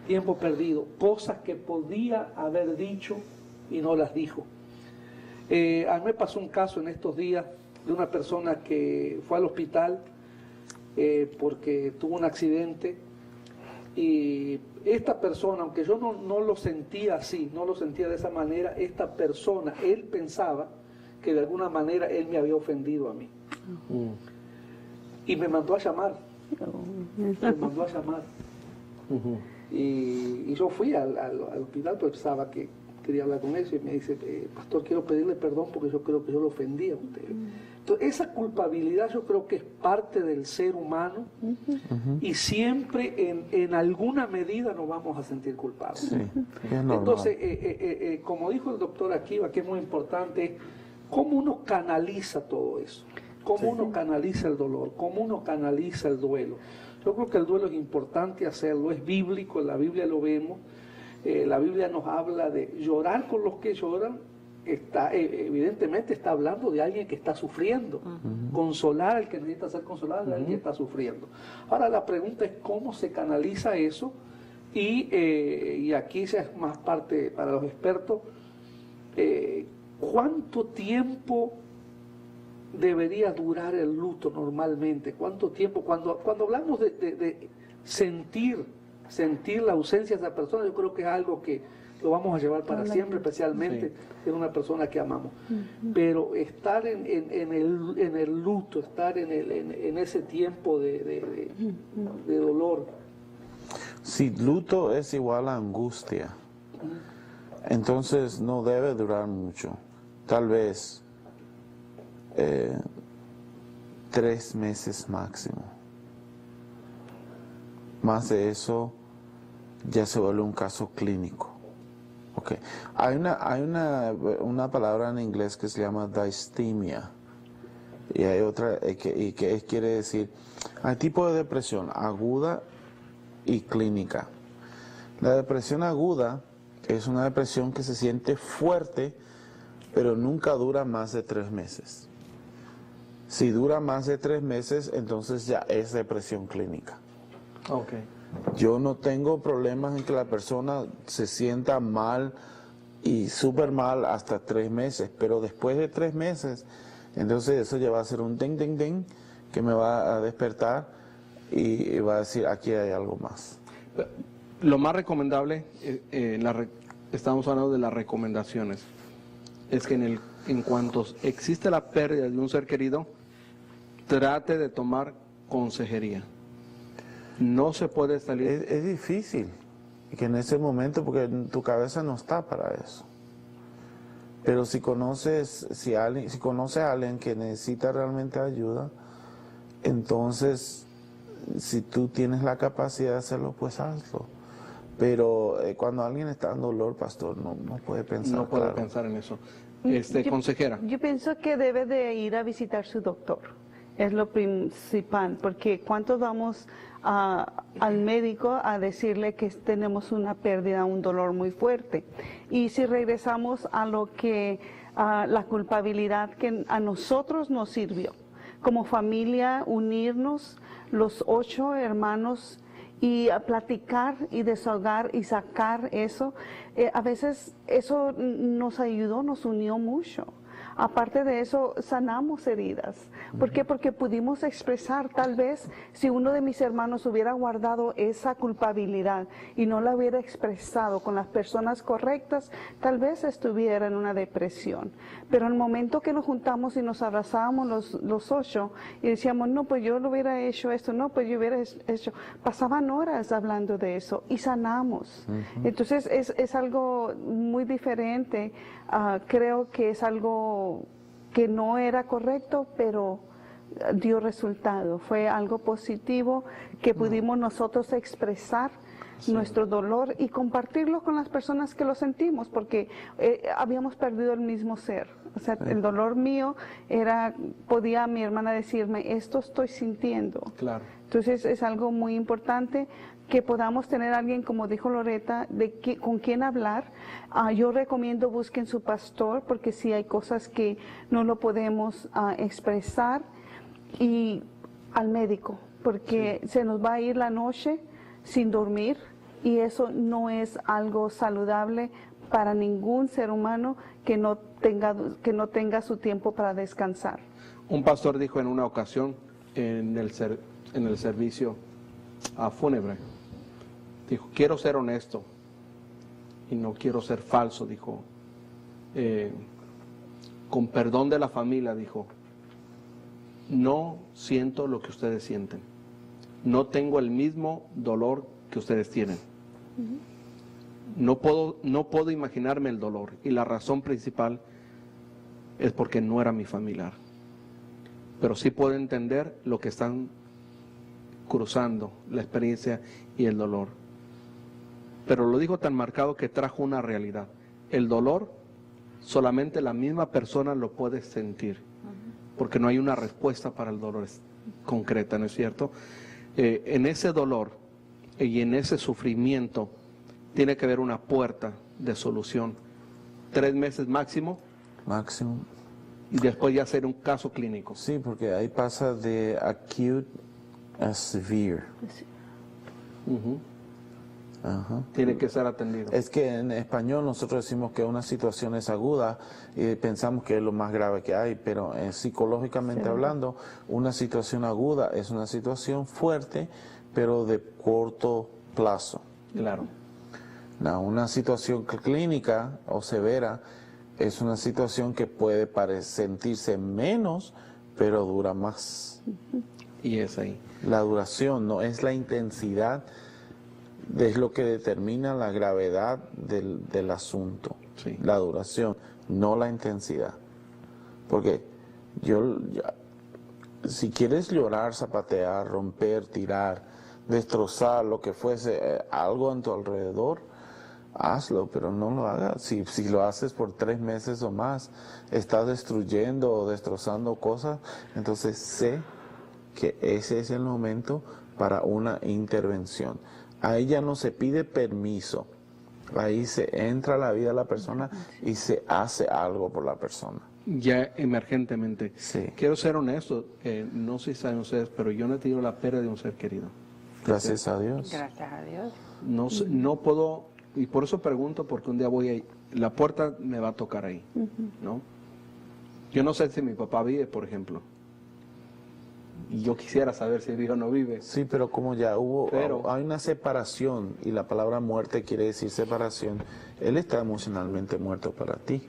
Speaker 5: Tiempo perdido, cosas que podía haber dicho y no las dijo. A mí me pasó un caso en estos días de una persona que fue al hospital porque tuvo un accidente, y esta persona, aunque yo no lo sentía así, no lo sentía de esa manera, esta persona, él pensaba que de alguna manera él me había ofendido a mí. Y me mandó a llamar. Y yo fui al hospital, pues pensaba que quería hablar con él y me dice, pastor, quiero pedirle perdón porque yo creo que yo lo ofendí a usted. Entonces, esa culpabilidad yo creo que es parte del ser humano y siempre en alguna medida nos vamos a sentir culpables.
Speaker 6: Sí, es normal.
Speaker 5: Entonces, como dijo el doctor Akiva, que es muy importante, cómo uno canaliza todo eso, cómo uno canaliza el dolor, cómo uno canaliza el duelo. Yo creo que el duelo es importante hacerlo, es bíblico, en la Biblia lo vemos. La Biblia nos habla de llorar con los que lloran, evidentemente está hablando de alguien que está sufriendo, consolar al que necesita ser consolado, de alguien que está sufriendo. Ahora la pregunta es cómo se canaliza eso, y aquí es más parte para los expertos, ¿cuánto tiempo debería durar el luto normalmente? ¿Cuánto tiempo? Cuando hablamos de sentir la ausencia de esa persona, yo creo que es algo que lo vamos a llevar para siempre, especialmente en una persona que amamos. Pero estar en el luto, estar en ese tiempo de dolor.
Speaker 6: Si luto es igual a angustia, entonces no debe durar mucho. Tal vez 3 meses máximo. Más de eso ya se vuelve un caso clínico. Okay. Hay una palabra en inglés que se llama dysthymia, y hay otra que quiere decir, hay tipo de depresión aguda y clínica. La depresión aguda es una depresión que se siente fuerte, pero nunca dura más de 3 meses. Si dura más de 3 meses, entonces ya es depresión clínica.
Speaker 4: Okay.
Speaker 6: Yo no tengo problemas en que la persona se sienta mal y súper mal hasta 3 meses, pero después de 3 meses, entonces eso ya va a ser un ding, ding, ding, que me va a despertar y va a decir, aquí hay algo más.
Speaker 4: Lo más recomendable, estamos hablando de las recomendaciones, es que en cuanto existe la pérdida de un ser querido, trate de tomar consejería. No se puede salir.
Speaker 6: Es difícil, que en ese momento, porque tu cabeza no está para eso. Pero si conoces a alguien que necesita realmente ayuda, entonces, si tú tienes la capacidad de hacerlo, pues hazlo. Pero cuando alguien está en dolor, pastor, no puede pensar.
Speaker 4: No puede pensar en eso. Consejera.
Speaker 3: Yo pienso que debe de ir a visitar su doctor. Es lo principal, porque ¿cuántos vamos al médico a decirle que tenemos una pérdida, un dolor muy fuerte? Y si regresamos a lo que la culpabilidad que a nosotros nos sirvió, como familia, unirnos los 8 hermanos y a platicar y desahogar y sacar eso, a veces eso nos ayudó, nos unió mucho. Aparte de eso, sanamos heridas. ¿Por qué? Porque pudimos expresar, tal vez, si uno de mis hermanos hubiera guardado esa culpabilidad y no la hubiera expresado con las personas correctas, tal vez estuviera en una depresión. Pero al momento que nos juntamos y nos abrazábamos los 8 y decíamos, no, pues yo lo hubiera hecho esto, no, pues yo hubiera hecho, pasaban horas hablando de eso y sanamos. Entonces es algo muy diferente. Creo que es algo que no era correcto, pero dio resultado. Fue algo positivo que pudimos nosotros expresar nuestro dolor y compartirlo con las personas que lo sentimos, porque habíamos perdido el mismo ser. O sea, el dolor mío podía mi hermana decirme, esto estoy sintiendo.
Speaker 4: Claro.
Speaker 3: Entonces es algo muy importante que podamos tener a alguien, como dijo Loretta, con quien hablar. Yo recomiendo busquen su pastor, porque si hay cosas que no lo podemos expresar, y al médico, porque se nos va a ir la noche sin dormir, y eso no es algo saludable para ningún ser humano que no tenga su tiempo para descansar.
Speaker 4: Un pastor dijo en una ocasión en el servicio fúnebre, dijo, quiero ser honesto y no quiero ser falso, dijo, con perdón de la familia, dijo, no siento lo que ustedes sienten, no tengo el mismo dolor que ustedes tienen, No puedo imaginarme el dolor. Y la razón principal es porque no era mi familiar. Pero sí puedo entender lo que están cruzando, la experiencia y el dolor. Pero lo dijo tan marcado que trajo una realidad. El dolor solamente la misma persona lo puede sentir, porque no hay una respuesta para el dolor concreta, ¿no es cierto? En ese dolor y en ese sufrimiento tiene que haber una puerta de solución. 3 meses máximo.
Speaker 6: Máximo.
Speaker 4: Y después ya hacer un caso clínico.
Speaker 6: Sí, porque ahí pasa de acute a severe.
Speaker 4: Tiene que ser atendido.
Speaker 6: Es que en español nosotros decimos que una situación es aguda y pensamos que es lo más grave que hay, pero psicológicamente hablando, una situación aguda es una situación fuerte, pero de corto plazo.
Speaker 4: Claro.
Speaker 6: Una situación clínica o severa es una situación que puede sentirse menos, pero dura más.
Speaker 4: Y es ahí.
Speaker 6: La duración, no es la intensidad, es lo que determina la gravedad del asunto.
Speaker 4: Sí.
Speaker 6: La duración, no la intensidad. Porque si quieres llorar, zapatear, romper, tirar, destrozar, lo que fuese, algo en tu alrededor, hazlo, pero no lo hagas. Si lo haces por 3 meses o más, estás destruyendo o destrozando cosas, entonces sé que ese es el momento para una intervención. Ahí ya no se pide permiso, ahí se entra a la vida de la persona y se hace algo por la persona.
Speaker 4: Ya emergentemente.
Speaker 6: Sí.
Speaker 4: Quiero ser honesto, no sé si saben ustedes, pero yo no he tenido la pérdida de un ser querido.
Speaker 6: Gracias a Dios.
Speaker 7: Gracias a Dios.
Speaker 4: No puedo, y por eso pregunto, porque un día voy ahí, la puerta me va a tocar ahí, ¿no? Yo no sé si mi papá vive, por ejemplo. Y yo quisiera saber si vive o no vive.
Speaker 6: Sí, pero como ya hay una separación, y la palabra muerte quiere decir separación, él está emocionalmente muerto para ti.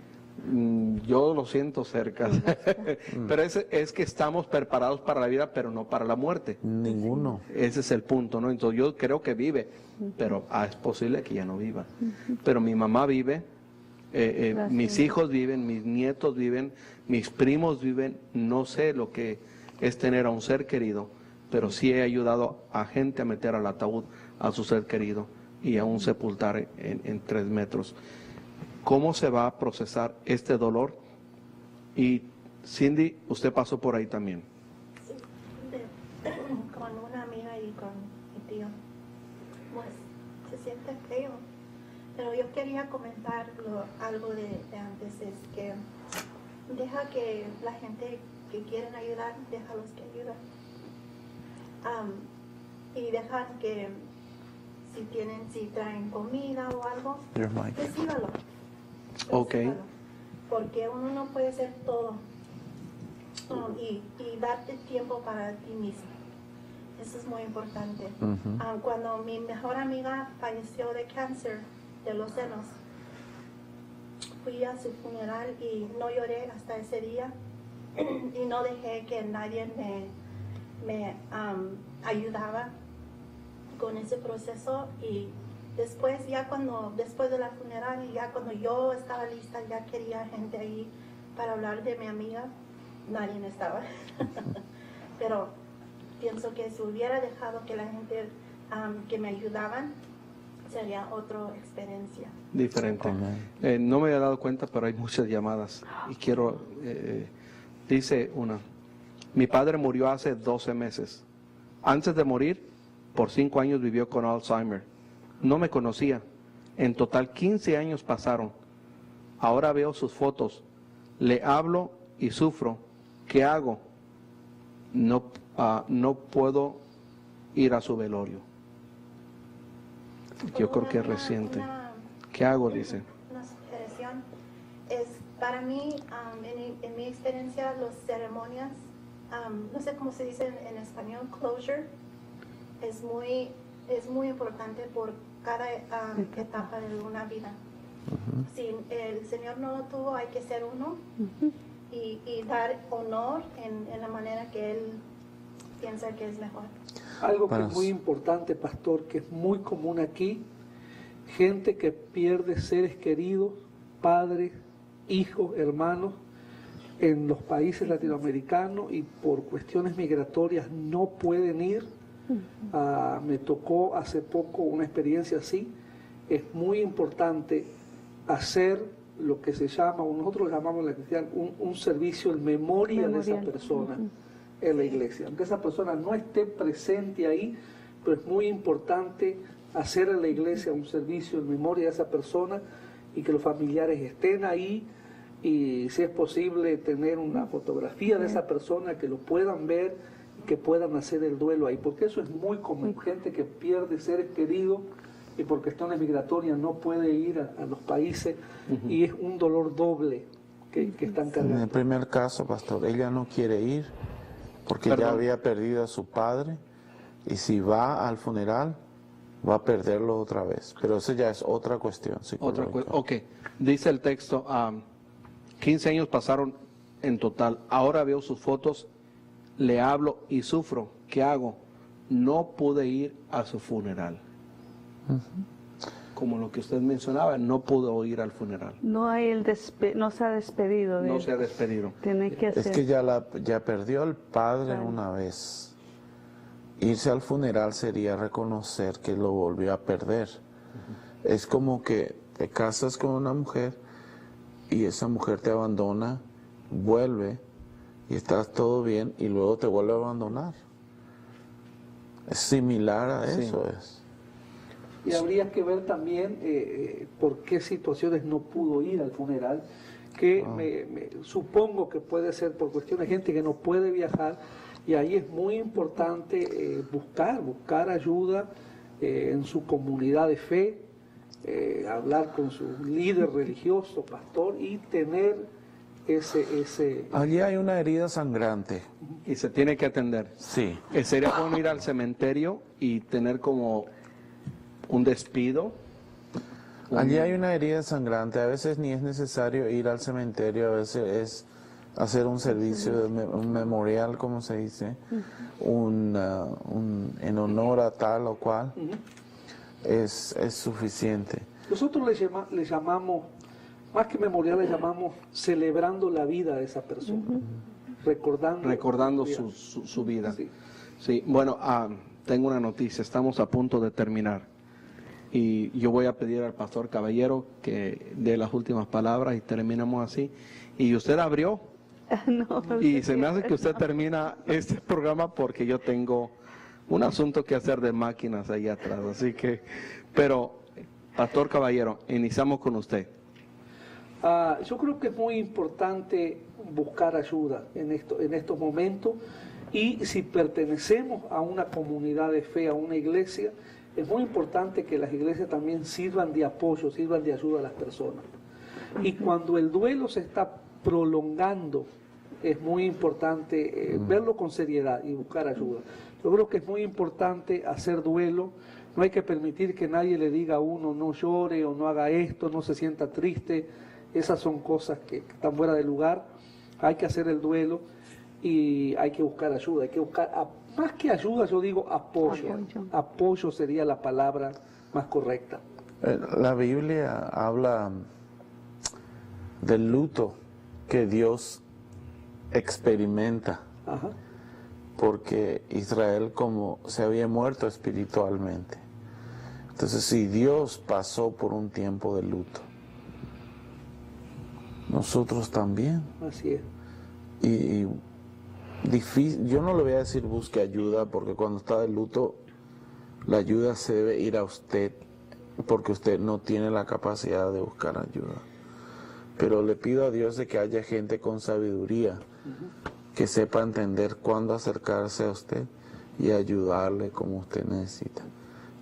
Speaker 4: Yo lo siento cerca. Pero es que estamos preparados para la vida, pero no para la muerte.
Speaker 6: Ninguno.
Speaker 4: Ese es el punto, ¿no? Entonces yo creo que vive, pero es posible que ya no viva. Pero mi mamá vive, mis hijos viven, mis nietos viven, mis primos viven. No sé lo que es tener a un ser querido, pero sí he ayudado a gente a meter al ataúd a su ser querido y a un sepultar en 3 metros. ¿Cómo se va a procesar este dolor? Y Cindy, usted pasó por ahí también.
Speaker 8: Sí, con una amiga y con mi tío. Pues se siente feo. Pero yo quería comentar algo de antes, es que deja que la gente que quieren ayudar, déjalos que ayuden. Y dejan que si traen comida o algo, recíbalo.
Speaker 4: Ok.
Speaker 8: Porque uno no puede ser todo y darte tiempo para ti mismo. Eso es muy importante. Cuando mi mejor amiga falleció de cáncer de los senos, fui a su funeral y no lloré hasta ese día y no dejé que nadie me ayudaba con ese proceso. Y después después de la funeral, ya cuando yo estaba lista, ya quería gente ahí para hablar de mi amiga, nadie estaba. Pero pienso que si hubiera dejado que la gente que me ayudaban, sería otra experiencia.
Speaker 4: Diferente. No me había dado cuenta, pero hay muchas llamadas. Y quiero, dice una, mi padre murió hace 12 meses. Antes de morir, por 5 años vivió con Alzheimer. No me conocía. En total 15 años pasaron. Ahora veo sus fotos. Le hablo y sufro. ¿Qué hago? No puedo ir a su velorio. Yo creo que es reciente. ¿Qué hago? Dice.
Speaker 8: Una sugestión es, para mí, en mi experiencia, las ceremonias, no sé cómo se dice en español, closure, es muy importante por cada etapa de una vida. Si el Señor no lo tuvo, hay que ser uno y dar honor en la manera que Él piensa que es mejor.
Speaker 5: Algo que es muy importante, pastor, que es muy común aquí, gente que pierde seres queridos, padres, hijos, hermanos, en los países latinoamericanos y por cuestiones migratorias no pueden ir. Me tocó hace poco una experiencia así. Es muy importante hacer lo que se llama, o nosotros llamamos en la cristiana, un servicio en memoria de esa persona en la iglesia. Aunque esa persona no esté presente ahí, pero es muy importante hacer en la iglesia un servicio en memoria de esa persona y que los familiares estén ahí, y si es posible tener una fotografía de esa persona, que lo puedan ver y que puedan hacer el duelo ahí, porque eso es muy común, gente que pierde seres queridos y por cuestiones migratorias no puede ir a los países, y es un dolor doble que están cargando.
Speaker 6: En el primer caso, pastor, ella no quiere ir porque ya había perdido a su padre, y si va al funeral va a perderlo otra vez, pero eso ya es otra cuestión psicológica.
Speaker 4: Ok, dice el texto, 15 años pasaron en total, ahora veo sus fotos, le hablo y sufro, ¿qué hago? No pude ir a su funeral. Como lo que usted mencionaba, no pudo ir al funeral.
Speaker 3: No hay no se ha despedido de
Speaker 4: No
Speaker 3: él.
Speaker 4: se ha despedido.
Speaker 3: Tiene que hacer.
Speaker 6: Es que ya perdió al padre una vez. Irse al funeral sería reconocer que lo volvió a perder. Es como que te casas con una mujer y esa mujer te abandona, vuelve y estás todo bien y luego te vuelve a abandonar. Es similar a eso.
Speaker 5: Y habría que ver también por qué situaciones no pudo ir al funeral, que supongo que puede ser por cuestiones de gente que no puede viajar, y ahí es muy importante buscar ayuda en su comunidad de fe, hablar con su líder religioso, pastor, y tener ese...
Speaker 6: Allí hay una herida sangrante.
Speaker 4: Y se tiene que atender.
Speaker 6: Sí.
Speaker 4: Sería bueno ir al cementerio y tener como un despido.
Speaker 6: Allí hay una herida sangrante. A veces ni es necesario ir al cementerio, a veces es hacer un servicio, un memorial, como se dice, en honor a tal o cual, es suficiente.
Speaker 5: Nosotros le llamamos, más que memorial, le llamamos celebrando la vida de esa persona,
Speaker 4: recordando su vida. Sí. Sí. Bueno, tengo una noticia, estamos a punto de terminar. Y yo voy a pedir al pastor Caballero que dé las últimas palabras y terminamos así. Y usted abrió.
Speaker 3: No,
Speaker 4: y se me hace que usted termina este programa porque yo tengo un asunto que hacer de máquinas ahí atrás. Así que, pero, pastor Caballero, iniciamos con usted.
Speaker 5: Yo creo que es muy importante buscar ayuda en estos momentos, y si pertenecemos a una comunidad de fe, a una iglesia, es muy importante que las iglesias también sirvan de apoyo, sirvan de ayuda a las personas. Y cuando el duelo se está prolongando, es muy importante verlo con seriedad y buscar ayuda. Yo creo que es muy importante hacer duelo. No hay que permitir que nadie le diga a uno no llore o no haga esto, no se sienta triste. Esas son cosas que están fuera de lugar. Hay que hacer el duelo y hay que buscar ayuda. Hay que buscar, más que ayuda, yo digo apoyo. Apoyo sería la palabra más correcta.
Speaker 6: La Biblia habla del luto que Dios experimenta, porque Israel como se había muerto espiritualmente. Entonces, si Dios pasó por un tiempo de luto, nosotros también.
Speaker 5: Así es.
Speaker 6: Y difícil, yo no le voy a decir busque ayuda, porque cuando está de luto, la ayuda se debe ir a usted, porque usted no tiene la capacidad de buscar ayuda. Pero le pido a Dios de que haya gente con sabiduría, que sepa entender cuándo acercarse a usted y ayudarle como usted necesita.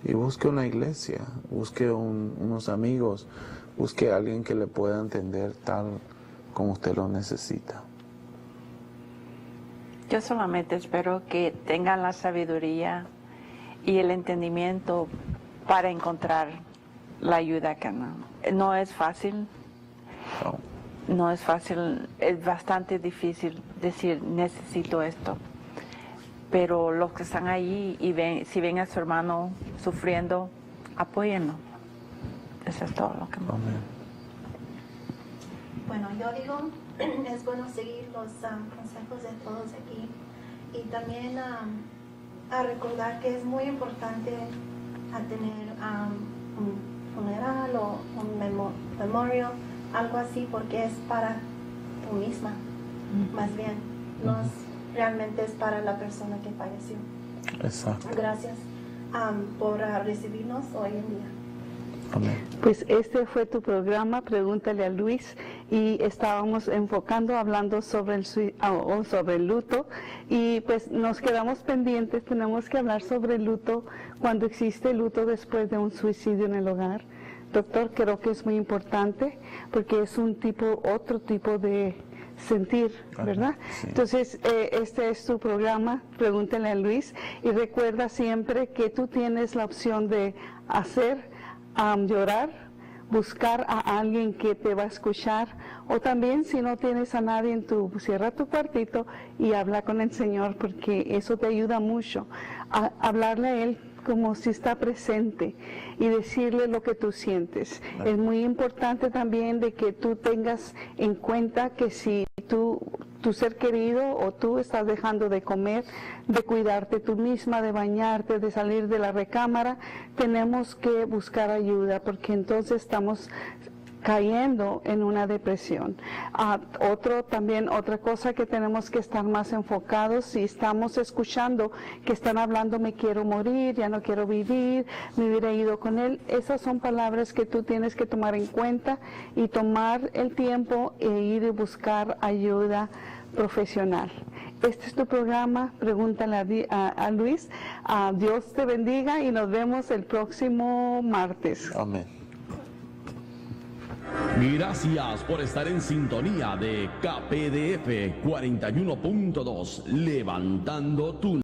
Speaker 6: Y busque una iglesia, busque unos amigos, busque a alguien que le pueda entender tal como usted lo necesita.
Speaker 7: Yo solamente espero que tengan la sabiduría y el entendimiento para encontrar la ayuda que no es fácil. No es fácil, es bastante difícil decir necesito esto, pero los que están allí y si ven a su hermano sufriendo, apóyenlo, Eso es todo lo que me...
Speaker 8: Bueno, yo digo, es bueno seguir los consejos de todos aquí y también a recordar que es muy importante a tener un funeral o un memorial, algo así, porque es para tú misma, más bien, no es, realmente es para la persona que falleció.
Speaker 6: Exacto.
Speaker 8: Gracias por recibirnos hoy en día.
Speaker 6: Amén.
Speaker 3: Pues este fue tu programa, Pregúntale a Luis, y estábamos enfocando, hablando sobre sobre el luto, y pues nos quedamos pendientes, tenemos que hablar sobre el luto cuando existe luto después de un suicidio en el hogar. Doctor, creo que es muy importante porque es otro tipo de sentir, ¿verdad?
Speaker 6: Sí.
Speaker 3: Entonces, este es tu programa, Pregúntale a Luis, y recuerda siempre que tú tienes la opción de llorar, buscar a alguien que te va a escuchar, o también si no tienes a nadie cierra tu cuartito y habla con el Señor, porque eso te ayuda mucho a hablarle a Él como si está presente y decirle lo que tú sientes. Es muy importante también de que tú tengas en cuenta que si tu ser querido o tú estás dejando de comer, de cuidarte tú misma, de bañarte, de salir de la recámara, tenemos que buscar ayuda, porque entonces estamos cayendo en una depresión. Otra cosa que tenemos que estar más enfocados, si estamos escuchando que están hablando me quiero morir, ya no quiero vivir, me hubiera ido con él, esas son palabras que tú tienes que tomar en cuenta y tomar el tiempo e ir y buscar ayuda profesional. Este es tu programa, Pregúntale a Luis. Dios te bendiga y nos vemos el próximo martes.
Speaker 6: Amén.
Speaker 1: Gracias por estar en sintonía de KPDF 41.2, levantando tu